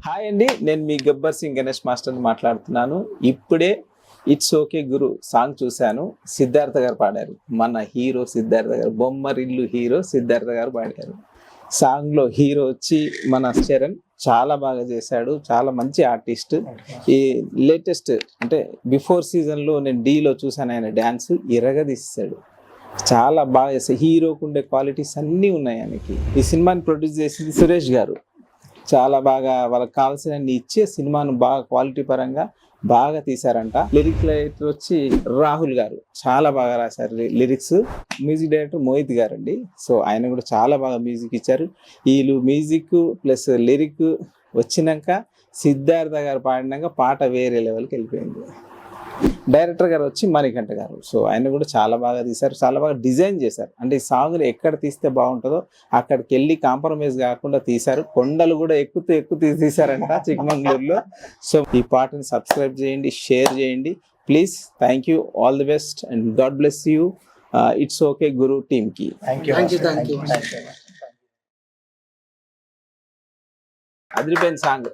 Hi అండి, నేను మీ Gabbar Singh Ganesh master మాట్లాడుతున్నాను. ఇప్పుడే ఇట్స్ ఓకే గురు సాంగ్ చూశాను. సిద్ధార్థ గారు పాడారు. మన హీరో సిద్ధార్థ గారు, బొమ్మరిల్లు హీరో సిద్ధార్థ గారు పాడారు. సాంగ్లో హీరో వచ్చి మన చరణ్ చాలా బాగా చేశాడు. చాలా మంచి ఆర్టిస్ట్. ఈ లేటెస్ట్ అంటే బిఫోర్ సీజన్లో నేను డీలో చూశాను, ఆయన డ్యాన్స్ ఇరగదీశాడు. చాలా బాగా చేస్తాడు. హీరోకు ఉండే క్వాలిటీస్ అన్నీ ఉన్నాయి ఆయనకి. ఈ సినిమాని ప్రొడ్యూస్ చేసింది సురేష్ గారు. చాలా బాగా వాళ్ళకి కావాల్సిన ఇచ్చే సినిమాను బాగా క్వాలిటీ పరంగా బాగా తీశారంట. లిరిక్ రైటర్ వచ్చి రాహుల్ గారు చాలా బాగా రాశారు లిరిక్స్. మ్యూజిక్ డైరెక్టర్ మోహిత్ గారు అండి. సో ఆయన కూడా చాలా బాగా మ్యూజిక్ ఇచ్చారు. వీళ్ళు మ్యూజిక్ ప్లస్ లిరిక్ వచ్చినాక సిద్ధార్థ గారు పాడినాక పాట వేరే లెవెల్కి వెళ్ళిపోయింది. డైరెక్టర్ గారు వచ్చి మణికంఠ గారు. సో ఆయన కూడా చాలా బాగా తీశారు, చాలా బాగా డిజైన్ చేశారు. అంటే ఈ సాంగ్ని ఎక్కడ తీస్తే బాగుంటుందో అక్కడికి వెళ్ళి కాంప్రమైజ్ కాకుండా తీశారు. కొండలు కూడా ఎక్కుతూ తీశారంట చిక్మంగళూరులో. సో ఈ పాటని సబ్స్క్రైబ్ చేయండి, షేర్ చేయండి please. Thank you, all the best and God bless you. It's okay గురు టీమ్కి అదిరిపోయిన సాంగ్.